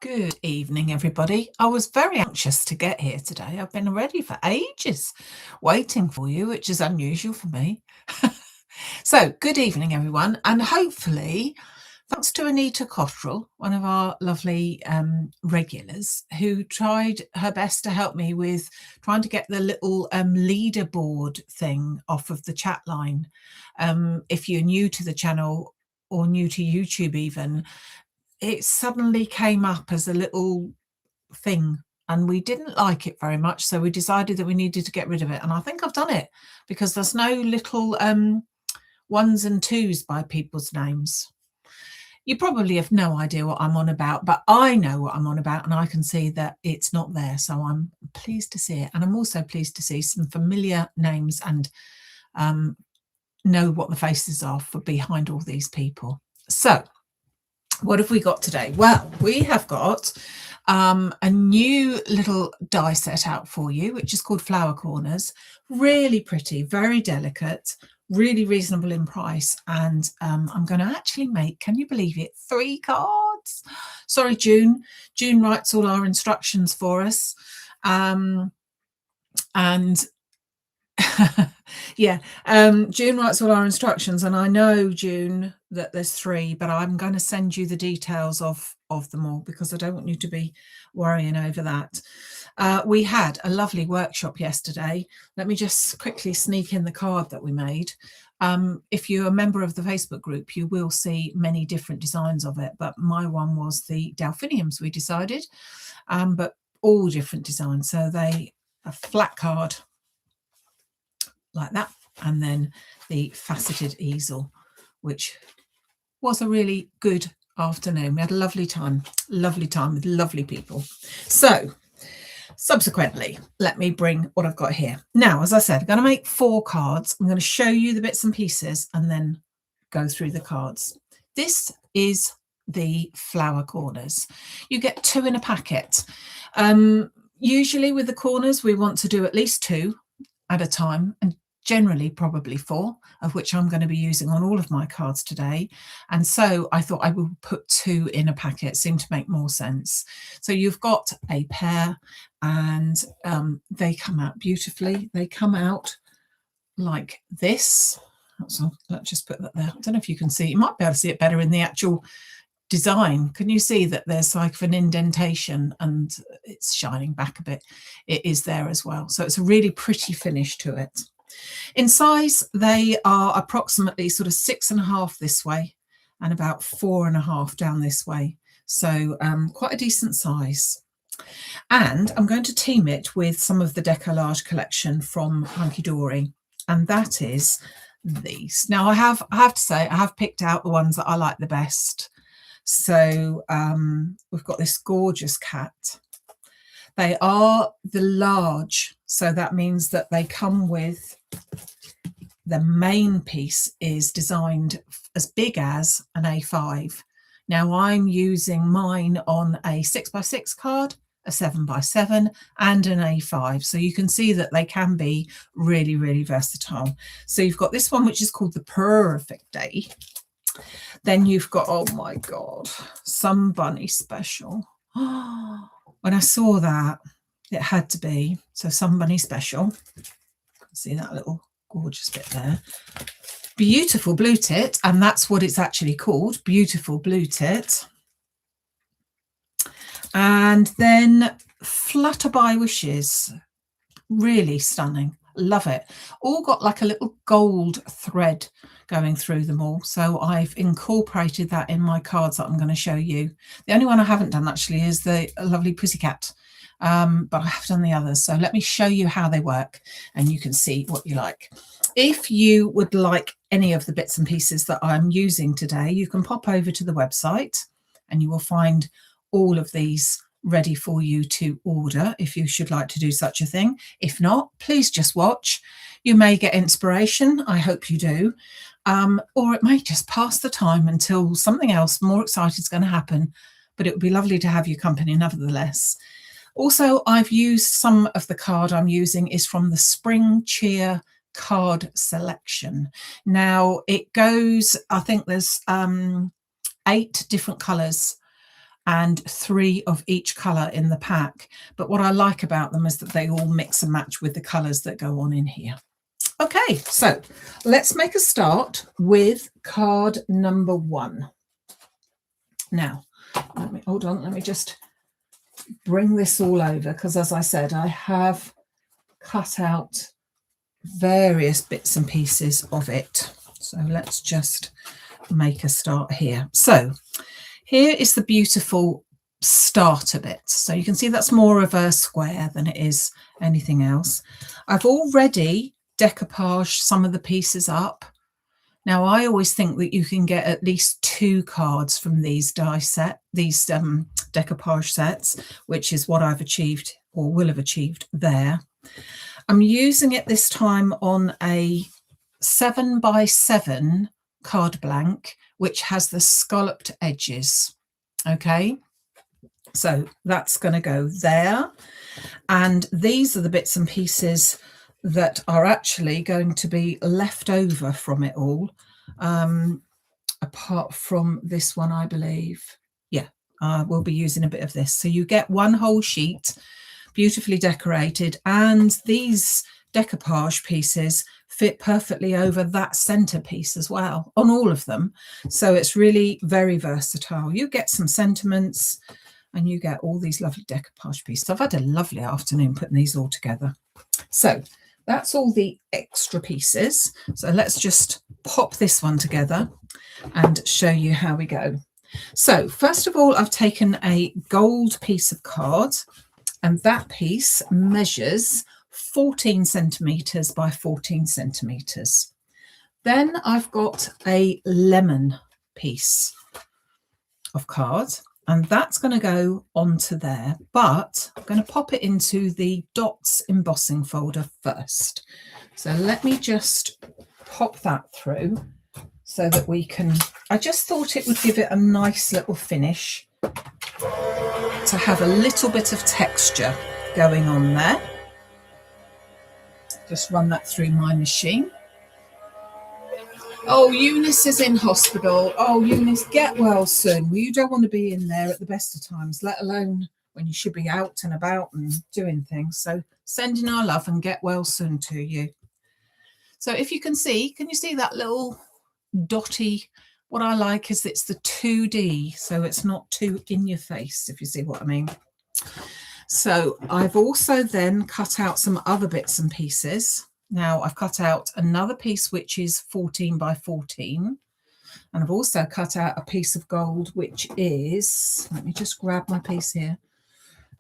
Good evening, everybody. I was very anxious to get here today. I've been ready for ages, waiting for you, which is unusual for me. So, good evening, everyone, and hopefully, thanks to Anita Cottrell, one of our lovely regulars, who tried her best to help me with trying to get the little leaderboard thing off of the chat line. If you're new to the channel or new to YouTube even, it suddenly came up as a little thing and we didn't like it very much, so we decided that we needed to get rid of it, and I think I've done it because there's no little ones and twos by people's names. You probably have no idea what I'm on about, but I know what I'm on about, and I can see that it's not there, so I'm pleased to see it. And I'm also pleased to see some familiar names and know what the faces are for behind all these people. So what have we got today? Well, we have got a new little die set out for you, which is called Flower Corners. Really pretty, very delicate, really reasonable in price. And I'm going to actually make, can you believe it, 3 cards. Sorry, June. June writes all our instructions for us. And yeah, June writes all our instructions, and I know, June, that there's 3, but I'm going to send you the details of them all because I don't want you to be worrying over that. We had a lovely workshop yesterday. Let me just quickly sneak in the card that we made. If you're a member of the Facebook group, you will see many different designs of it, but my one was the delphiniums, we decided, but all different designs. So they a flat card like that, and then the faceted easel, which was a really good afternoon. We had a lovely time with lovely people. So subsequently, let me bring what I've got here. Now, as I said, I'm going to make 4 cards. I'm going to show you the bits and pieces and then go through the cards. This is the Flower Corners. You get 2 in a packet. Usually with the corners, we want to do at least 2 at a time, and generally probably 4, of which I'm going to be using on all of my cards today. And so I thought I would put 2 in a packet. Seemed to make more sense. So you've got a pair, and they come out beautifully. They come out like this. So let's just put that there. I don't know if you can see. You might be able to see it better in the actual design. Can you see that there's like an indentation and it's shining back a bit? It is there as well. So it's a really pretty finish to it. In size, they are approximately sort of 6.5 this way and about 4.5 down this way. So quite a decent size. And I'm going to team it with some of the Decollage collection from Hunky Dory, and that is these. Now I have to say I have picked out the ones that I like the best. So we've got this gorgeous cat. They are the large, so that means that they come with the main piece is designed as big as an A5. Now I'm using mine on a 6x6 card, a 7x7 and an A5, so you can see that they can be really, really versatile. So you've got this one, which is called the Perfect Day. Then you've got, oh my God, Some Bunny Special. When I saw that, it had to be. So Some Bunny Special. See that little gorgeous bit there. Beautiful Blue Tit, and that's what it's actually called, Beautiful Blue Tit. And then Flutterby Wishes. Really stunning. Love it. All got like a little gold thread going through them all. So I've incorporated that in my cards that I'm going to show you. The only one I haven't done actually is the lovely Pussycat, but I have done the others. So let me show you how they work and you can see what you like. If you would like any of the bits and pieces that I'm using today, you can pop over to the website and you will find all of these ready for you to order if you should like to do such a thing. If not, please just watch. You may get inspiration, I hope you do, or it may just pass the time until something else more exciting is going to happen, but it would be lovely to have your company nevertheless. Also, I've used some of the card I'm using is from the Spring Cheer card selection. Now it goes, I think there's 8 different colours and 3 of each colour in the pack. But what I like about them is that they all mix and match with the colours that go on in here. Okay, so let's make a start with card number 1. Now, hold on, let me just bring this all over, because as I said, I have cut out various bits and pieces of it. So let's just make a start here. So here is the beautiful starter bit. So you can see that's more of a square than it is anything else. I've already decoupaged some of the pieces up. Now I always think that you can get at least 2 cards from these decoupage sets, which is what I've achieved or will have achieved there. I'm using it this time on a 7x7 card blank, which has the scalloped edges. Okay, so that's going to go there, and these are the bits and pieces that are actually going to be left over from it all, apart from this one, I believe. Yeah, we'll be using a bit of this. So you get one whole sheet, beautifully decorated, and these decoupage pieces fit perfectly over that centerpiece as well, on all of them. So it's really very versatile. You get some sentiments and you get all these lovely decoupage pieces. I've had a lovely afternoon putting these all together. So that's all the extra pieces. So let's just pop this one together and show you how we go. So first of all, I've taken a gold piece of card, and that piece measures 14 centimetres by 14 centimetres. Then I've got a lemon piece of card, and that's going to go onto there, but I'm going to pop it into the dots embossing folder first. So let me just pop that through so that we can, I just thought it would give it a nice little finish to have a little bit of texture going on there. Just run that through my machine. Oh, Eunice is in hospital. Oh, Eunice, get well soon. Well, you don't want to be in there at the best of times, let alone when you should be out and about and doing things. So sending our love and get well soon to you. So if you can see that little dotty? What I like is it's the 2D, so it's not too in your face, if you see what I mean. So I've also then cut out some other bits and pieces. Now I've cut out another piece which is 14 by 14, and I've also cut out a piece of gold which is, let me just grab my piece here,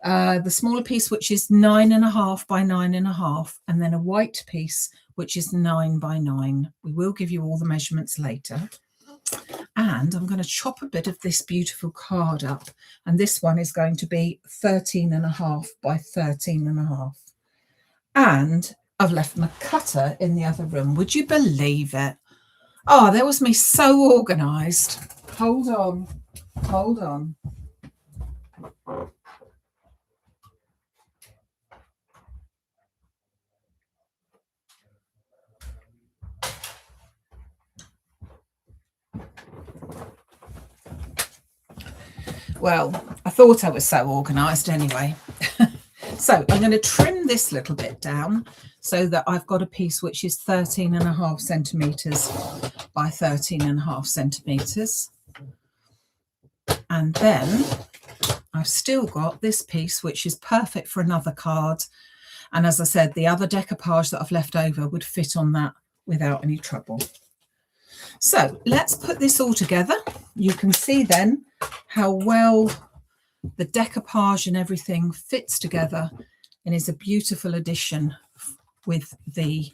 the smaller piece which is 9.5 by 9.5, and then a white piece which is 9 by 9. We will give you all the measurements later. And I'm going to chop a bit of this beautiful card up, and this one is going to be 13.5 by 13.5. And I've left my cutter in the other room. Would you believe it? Oh, there was me so organised. Hold on. Well, I thought I was so organised anyway. So I'm going to trim this little bit down so that I've got a piece which is 13.5 centimetres by 13.5 centimetres. And then I've still got this piece which is perfect for another card. And as I said, the other decoupage that I've left over would fit on that without any trouble. So let's put this all together. You can see then how well the decoupage and everything fits together and is a beautiful addition with the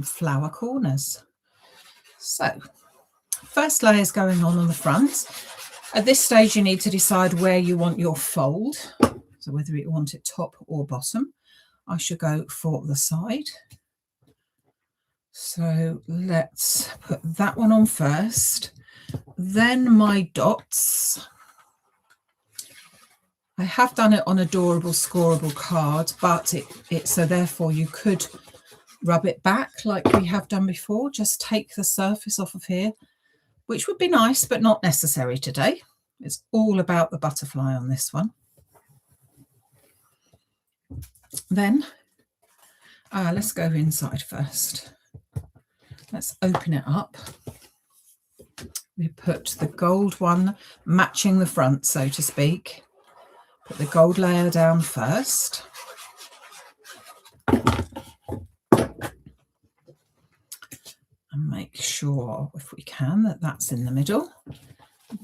flower corners. So first layer is going on the front. At this stage you need to decide where you want your fold, so whether you want it top or bottom. I should go for the side. So let's put that one on first. Then my dots. I have done it on adorable scoreable card, but so therefore you could rub it back like we have done before. Just take the surface off of here, which would be nice, but not necessary today. It's all about the butterfly on this one. Then let's go inside first. Let's open it up. We put the gold one matching the front, so to speak. Put the gold layer down first. And make sure, if we can, that that's in the middle.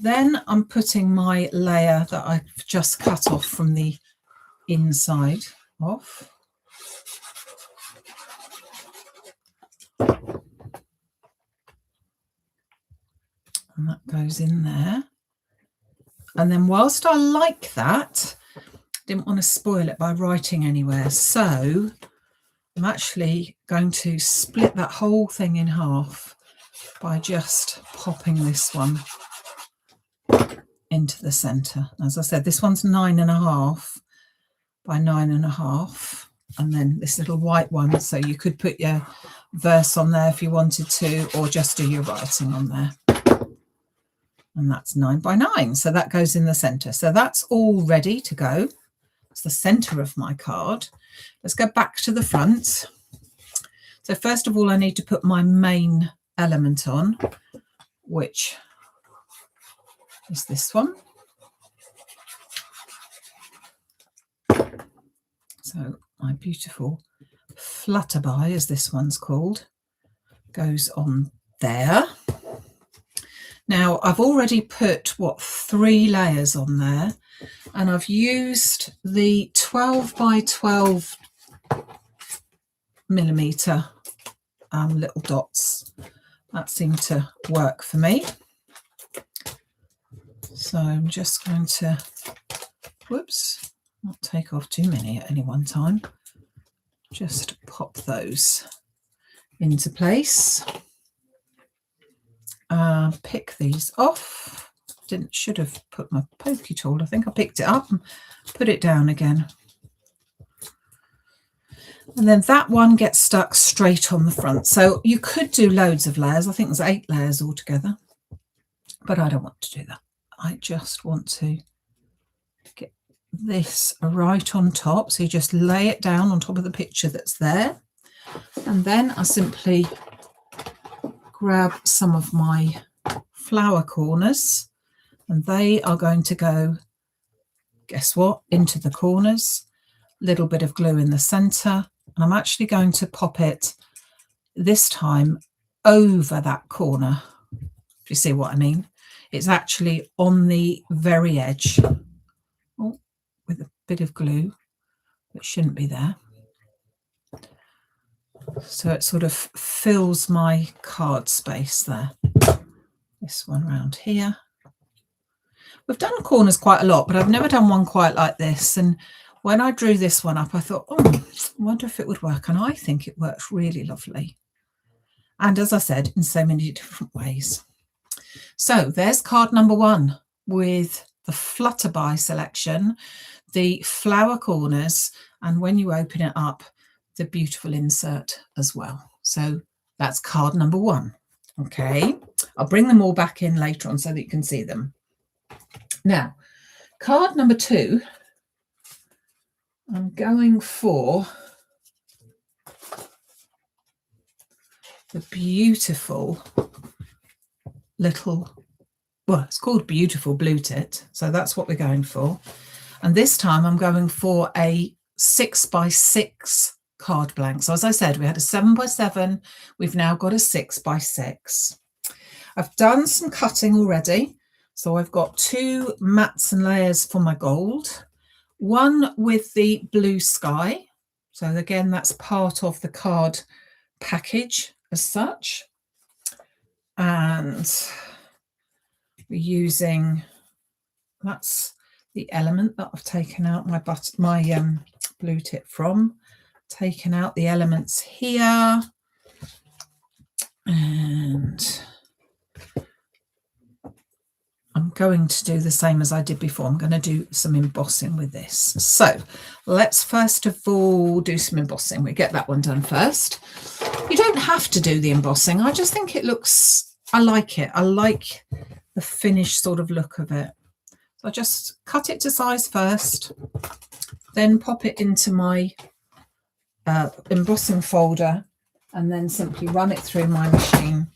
Then I'm putting my layer that I've just cut off from the inside off. And that goes in there. And then whilst I like that, didn't want to spoil it by writing anywhere. So I'm actually going to split that whole thing in half by just popping this one into the centre. As I said, this one's 9.5 by 9.5. And then this little white one. So you could put your verse on there if you wanted to, or just do your writing on there. And that's 9 by 9. So that goes in the centre. So that's all ready to go. It's the centre of my card. Let's go back to the front. So first of all, I need to put my main element on, which is this one. So my beautiful flutterby, as this one's called, goes on there. Now, I've already put, 3 layers on there, and I've used the 12 by 12 millimetre little dots. That seemed to work for me. So I'm just going to, whoops, not take off too many at any one time. Just pop those into place. Pick these off. Should have put my pokey tool. I think I picked it up and put it down again. And then that one gets stuck straight on the front. So you could do loads of layers. I think there's 8 layers altogether, but I don't want to do that. I just want to get this right on top. So you just lay it down on top of the picture that's there. And then I simply grab some of my flower corners, and they are going to go, guess what, into the corners. Little bit of glue in the center, and I'm actually going to pop it this time over that corner, if you see what I mean. It's actually on the very edge, with a bit of glue that shouldn't be there. So it sort of fills my card space there. This one round here. We've done corners quite a lot, but I've never done one quite like this. And when I drew this one up, I thought, I wonder if it would work. And I think it works really lovely. And as I said, in so many different ways. So there's card number 1 with the flutterby selection, the flower corners, and when you open it up, the beautiful insert as well. So that's card number 1. Okay, I'll bring them all back in later on so that you can see them. Now, card number 2, I'm going for the beautiful little, well, it's called Beautiful Blue Tit, so that's what we're going for. And this time I'm going for a 6 by 6 card blank. So as I said, we had a 7 by 7. We've now got a 6 by 6. I've done some cutting already. So I've got 2 mats and layers for my gold, one with the blue sky. So again, that's part of the card package as such. And we're using, that's the element that I've taken out my blue tip from. Taken out the elements here, and I'm going to do the same as I did before. I'm going to do some embossing with this. So let's first of all do some embossing. We get that one done first. You don't have to do the embossing. I just think it looks, I like it. I like the finished sort of look of it. So I just cut it to size first, then pop it into my embossing folder, and then simply run it through my machine.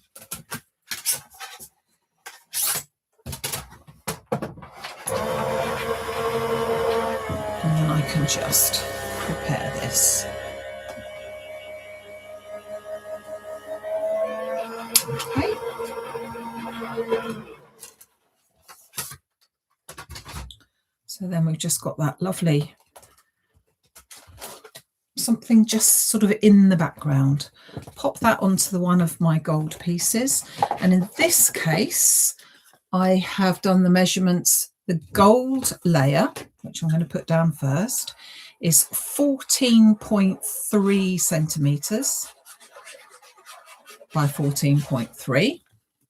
And then I can just prepare this. Okay. So then we've just got that lovely something just sort of in the background. Pop that onto one of my gold pieces. And in this case, I have done the measurements. The gold layer, which I'm going to put down first, is 14.3 centimetres by 14.3.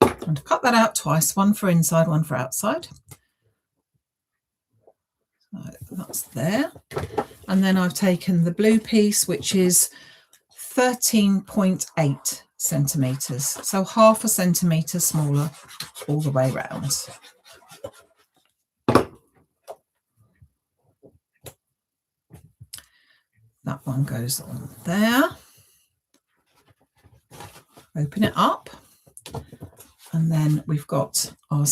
I'm going to cut that out twice, one for inside, one for outside. So that's there. And then I've taken the blue piece, which is 13.8 centimetres, so half a centimetre smaller all the way round. That one goes on there. Open it up, and then we've got our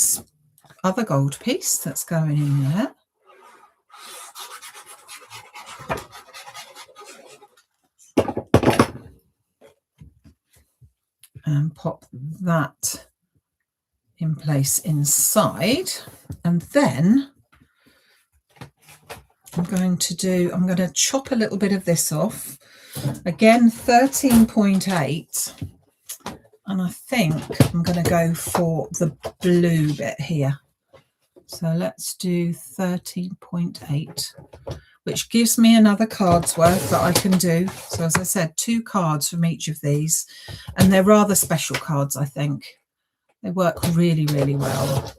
other gold piece that's going in there. And pop that in place inside, and then I'm going to chop a little bit of this off. Again, 13.8, and I think I'm going to go for the blue bit here. So let's do 13.8, which gives me another card's worth that I can do. So as I said, 2 cards from each of these, and they're rather special cards, I think. They work really, really well.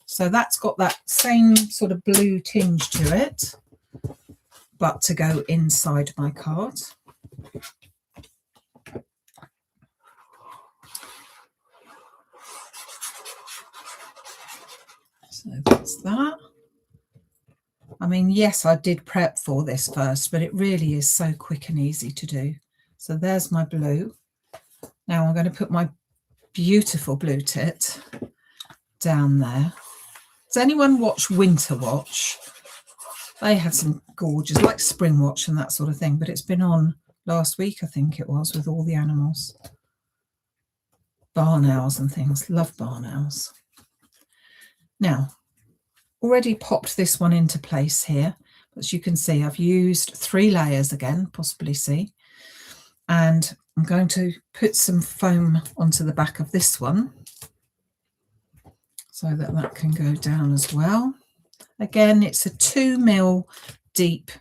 So that's got that same sort of blue tinge to it, but to go inside my card. So that's that. I mean, yes, I did prep for this first, but it really is so quick and easy to do. So there's my blue. Now I'm going to put my beautiful blue tit down there. Does anyone watch Winter Watch? They had some gorgeous, like Spring Watch and that sort of thing, but it's been on last week, I think it was, with all the animals. Barn owls and things. Love barn owls. Now, already popped this one into place here. As you can see, I've used 3 layers again, possibly see. And I'm going to put some foam onto the back of this one so that that can go down as well. Again, it's a 2 mil deep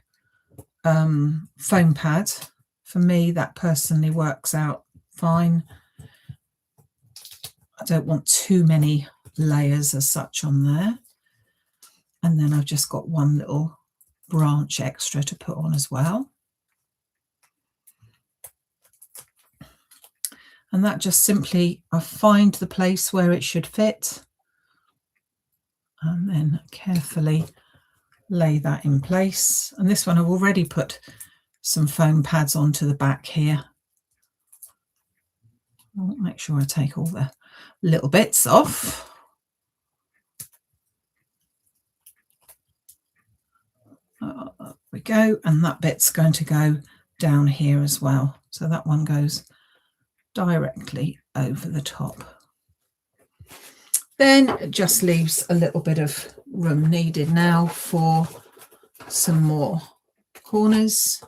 foam pad. For me, that personally works out fine. I don't want too many layers as such on there. And then I've just got one little branch extra to put on as well. And that just simply, I find the place where it should fit and then carefully lay that in place. And this one I've already put some foam pads onto the back here. I'll make sure I take all the little bits off. There we go, and that bit's going to go down here as well. So that one goes directly over the top. Then it just leaves a little bit of room needed now for some more corners.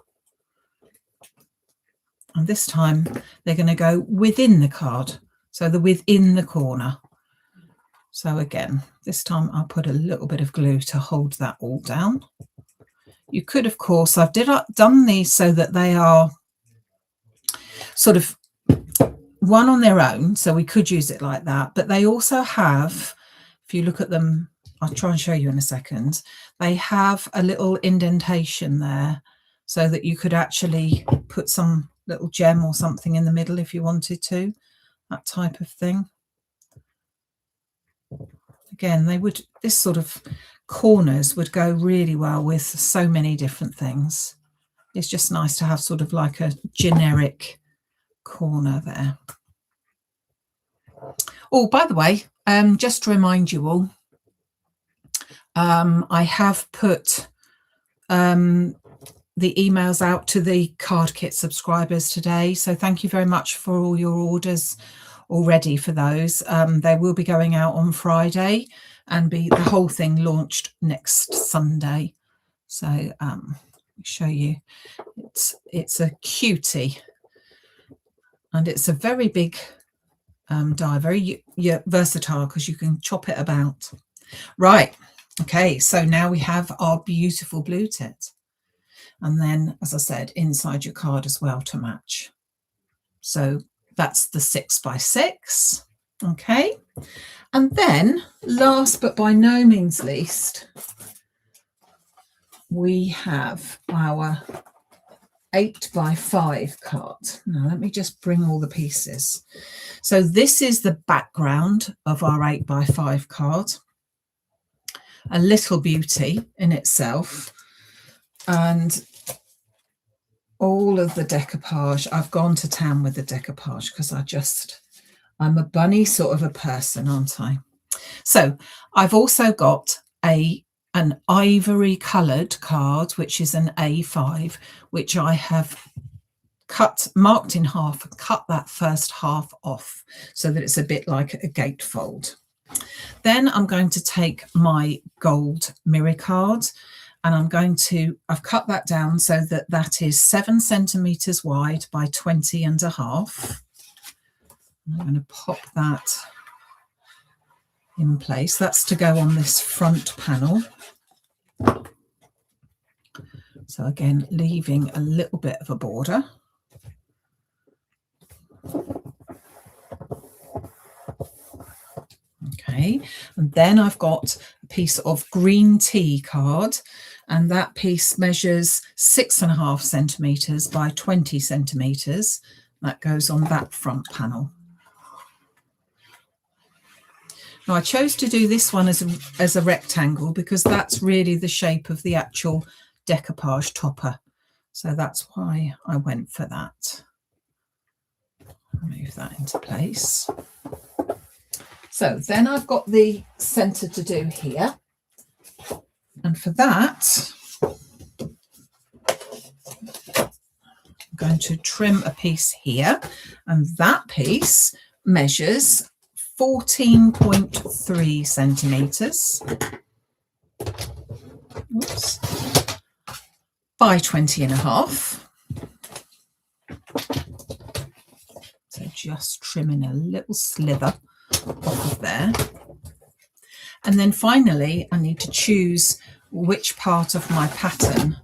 And this time they're going to go within the card, so they're within the corner. So again, this time I'll put a little bit of glue to hold that all down. You could, of course, I've done these so that they are sort of one on their own, so we could use it like that, but they also have, if you look at them, I'll try and show you in a second, they have a little indentation there so that you could actually put some little gem or something in the middle if you wanted to, that type of thing. Again, this sort of corners would go really well with so many different things. It's just nice to have sort of like a generic corner there. Oh, by the way, just to remind you all, I have put the emails out to the card kit subscribers today. So thank you very much for all your orders already for those. They will be going out on Friday and the whole thing launched next Sunday. So let me show you. It's a cutie, and it's a very big die, very versatile because you can chop it about. Right. Okay, so now we have our beautiful blue tit. And then, as I said, inside your card as well to match. So that's the 6x6. Okay. And then, last but by no means least, we have our 8x5 card. Now, let me just bring all the pieces. So this is the background of our 8x5 card. A little beauty in itself. And all of the decoupage, I've gone to town with the decoupage because I'm a bunny sort of a person, aren't I? So I've also got an ivory coloured card, which is an A5, which I have marked in half and cut that first half off so that it's a bit like a gatefold. Then I'm going to take my gold mirror card and I've cut that down so that that is 7 centimetres wide by 20.5. I'm going to pop that in place. That's to go on this front panel. So again, leaving a little bit of a border. Okay, and then I've got a piece of green tea card, and that piece measures 6.5 centimetres by 20 centimetres. That goes on that front panel. Now I chose to do this one as a rectangle because that's really the shape of the actual decoupage topper. So that's why I went for that. Move that into place. So then I've got the centre to do here. And for that, I'm going to trim a piece here. And that piece measures 14.3 centimetres. Oops. By 20.5. So just trimming a little slither off of there. And then finally, I need to choose which part of my pattern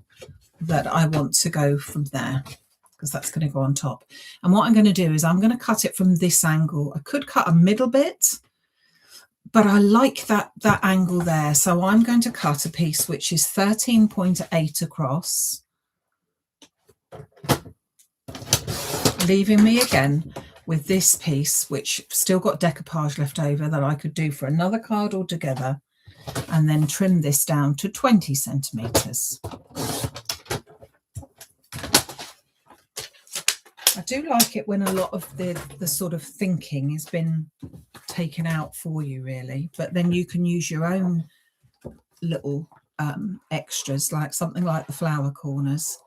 that I want to go from there, because that's going to go on top. And what I'm going to do is I'm going to cut it from this angle. I could cut a middle bit, but I like that angle there. So I'm going to cut a piece which is 13.8 across, leaving me again with this piece, which still got decoupage left over that I could do for another card altogether, and then trim this down to 20 centimetres. I do like it when a lot of the sort of thinking has been taken out for you, really, but then you can use your own little extras, like something like the flower corners,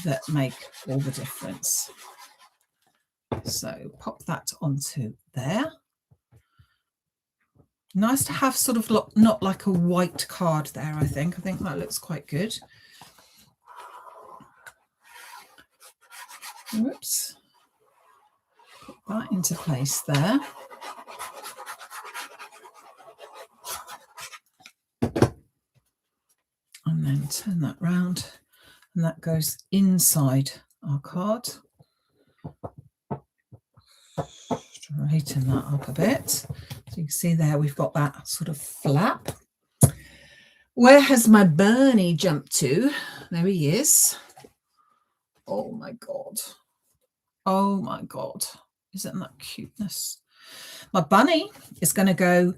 that make all the difference. So pop that onto there. Nice to have sort of not like a white card there, I think that looks quite good. Whoops. Put that into place there. And then turn that round, and that goes inside our card. Straighten that up a bit. So you can see there we've got that sort of flap. Where has my Bernie jumped to? There he is. Oh my God. Oh my God. Isn't that cuteness? My bunny is going to go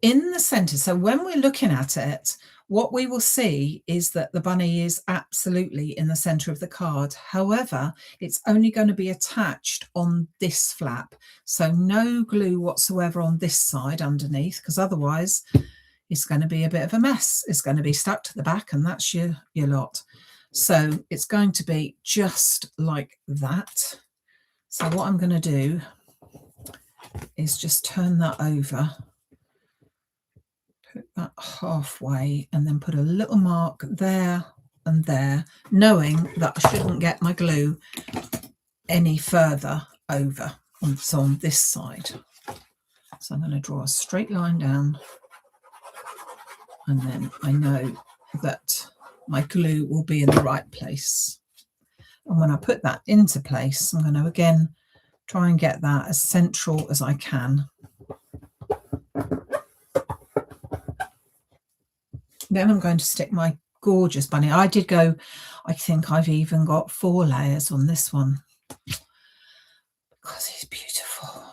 in the center. So when we're looking at it, what we will see is that the bunny is absolutely in the center of the card. However, it's only going to be attached on this flap. So no glue whatsoever on this side underneath, because otherwise it's going to be a bit of a mess. It's going to be stuck to the back, and that's your lot. So it's going to be just like that. So what I'm going to do is just turn that over, put that halfway, and then put a little mark there and there, knowing that I shouldn't get my glue any further over. So on this side. So I'm going to draw a straight line down, and then I know that my glue will be in the right place. And when I put that into place, I'm going to again try and get that as central as I can. Then I'm going to stick my gorgeous bunny. I did go, I think I've even got 4 layers on this one because he's beautiful.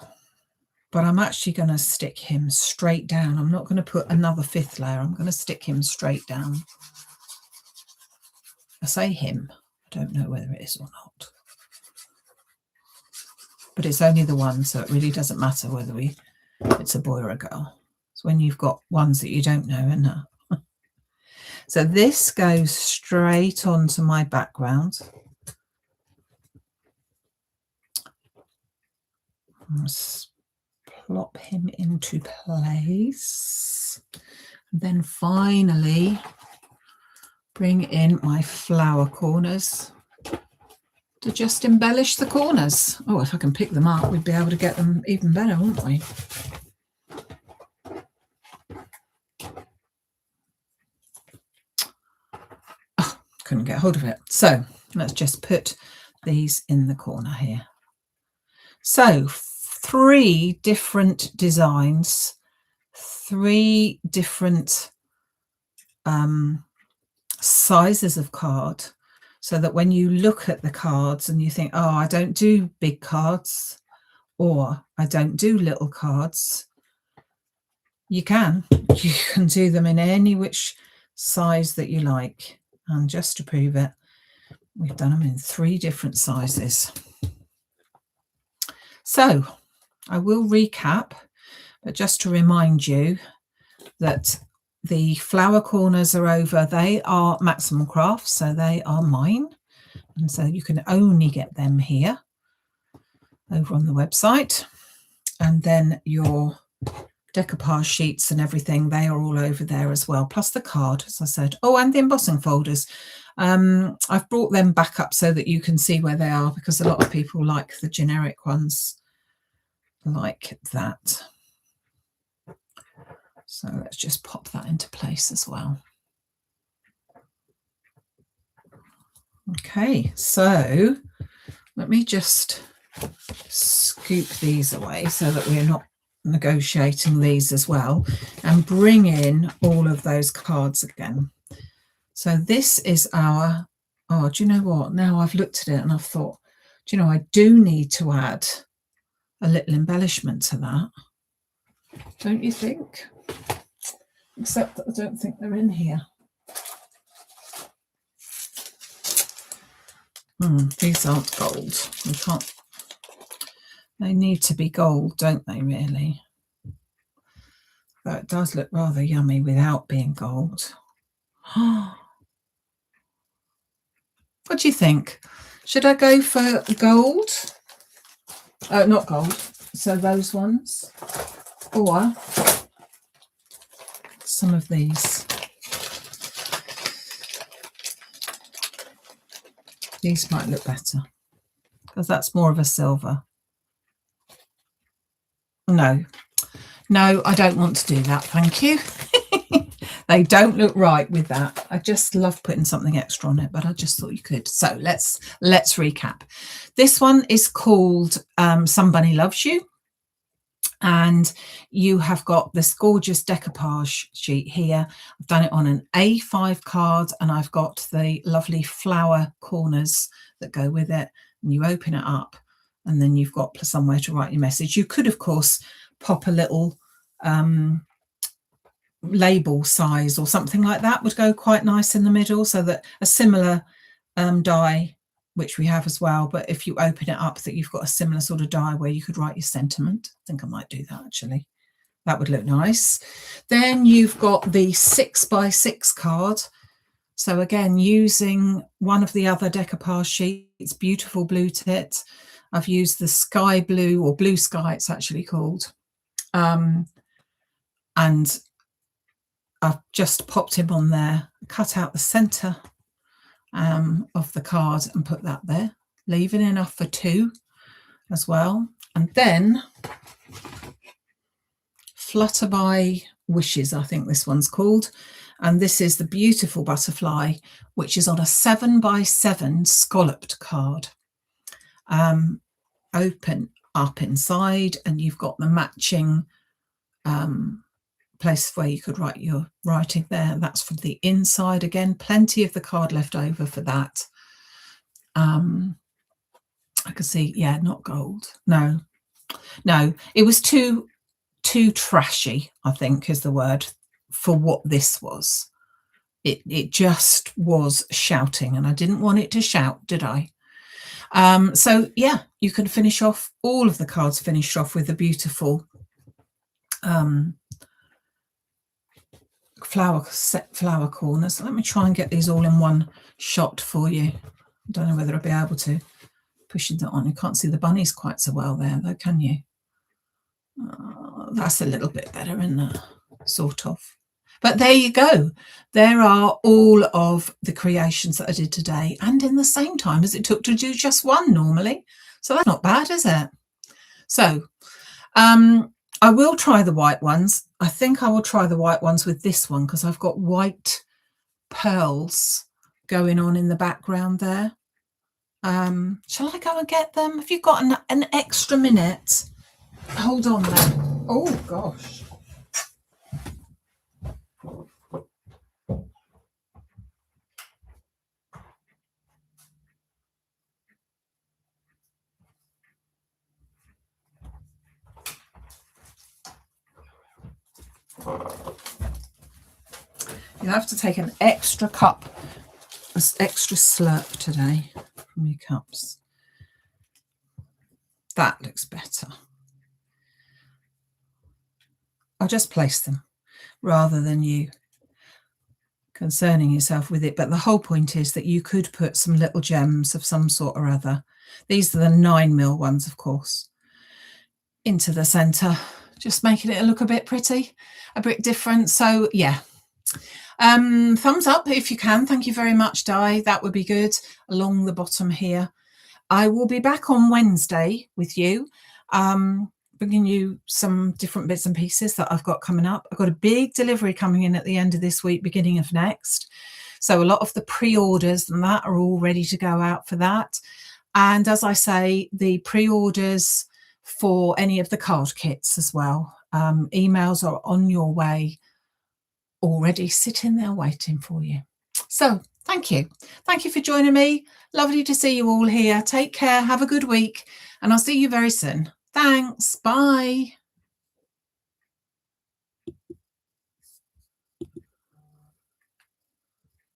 But I'm actually going to stick him straight down. I'm not going to put another 5th layer. I'm going to stick him straight down. I say him. I don't know whether it is or not. But it's only the one, so it really doesn't matter whether it's a boy or a girl. It's when you've got ones that you don't know, isn't it? So this goes straight onto my background. Let's plop him into place. And then finally bring in my flower corners to just embellish the corners. Oh, if I can pick them up, we'd be able to get them even better, wouldn't we? Oh, couldn't get hold of it. So let's just put these in the corner here. So 3 different designs, 3 different sizes of card, so that when you look at the cards and you think, oh, I don't do big cards or I don't do little cards, you can do them in any which size that you like. And just to prove it, we've done them in 3 different sizes. So I will recap, but just to remind you that the flower corners are over. They are Maximumcrafts, so they are mine. And so you can only get them here over on the website. And then your decoupage sheets and everything, they are all over there as well, plus the card, as I said. Oh, and the embossing folders. I've brought them back up so that you can see where they are, because a lot of people like the generic ones like that. So let's just pop that into place as well. Okay, so let me just scoop these away so that we're not negotiating these as well, and bring in all of those cards again. So this is our, oh, do you know what? Now I've looked at it and I've thought, do you know, I do need to add a little embellishment to that. Don't you think? Except that I don't think they're in here. These aren't gold. We can't. They need to be gold, don't they, really? Though it does look rather yummy without being gold. What do you think? Should I go for gold? Not gold. So those ones. Or some of these. These might look better because that's more of a silver. No, I don't want to do that. Thank you. They don't look right with that. I just love putting something extra on it, but I just thought you could. So let's recap. This one is called Somebody Loves You. And you have got this gorgeous decoupage sheet here. I've done it on an A5 card, and I've got the lovely flower corners that go with it. And you open it up, and then you've got somewhere to write your message. You could, of course, pop a little label size or something like that would go quite nice in the middle, so that a similar die, which we have as well, but if you open it up, that you've got a similar sort of die where you could write your sentiment. I think I might do that actually. That would look nice. Then you've got the 6x6 card. So again, using one of the other decoupage sheets, beautiful blue tit. I've used the sky blue, or blue sky it's actually called. And I've just popped him on there, cut out the centre of the card and put that there, leaving enough for 2 as well. And then Flutter by Wishes, I think this one's called. And this is the beautiful butterfly, which is on a 7x7 scalloped card. Open up inside, and you've got the matching place where you could write your writing there. That's from the inside. Again, plenty of the card left over for that. I can see, yeah, not gold. No, it was too trashy, I think is the word for what this was. It just was shouting, and I didn't want it to shout, did I? So yeah, you can finish off all of the cards finished off with a beautiful flower corners. Let me try and get these all in one shot for you. I don't know whether I'll be able to. Pushing that on, you can't see the bunnies quite so well there though, can you? That's a little bit better, isn't it? Sort of. But there you go. There are all of the creations that I did today, and in the same time as it took to do just one normally. So that's not bad, is it? So I will try the white ones. I think I will try the white ones with this one, because I've got white pearls going on in the background there. Shall I go and get them? Have you got an extra minute? Hold on then. Oh gosh. You'll have to take an extra cup, an extra slurp today from your cups. That looks better. I'll just place them rather than you concerning yourself with it. But the whole point is that you could put some little gems of some sort or other. These are the 9mm ones, of course, into the centre, just making it look a bit pretty, a bit different. So yeah. Thumbs up if you can. Thank you very much, Di. That would be good. Along the bottom here. I will be back on Wednesday with you, bringing you some different bits and pieces that I've got coming up. I've got a big delivery coming in at the end of this week, beginning of next. So a lot of the pre-orders and that are all ready to go out for that. And as I say, the pre-orders for any of the card kits as well. Emails are on your way, already sitting there waiting for you. So thank you. Thank you for joining me. Lovely to see you all here. Take care. Have a good week. And I'll see you very soon. Thanks. Bye.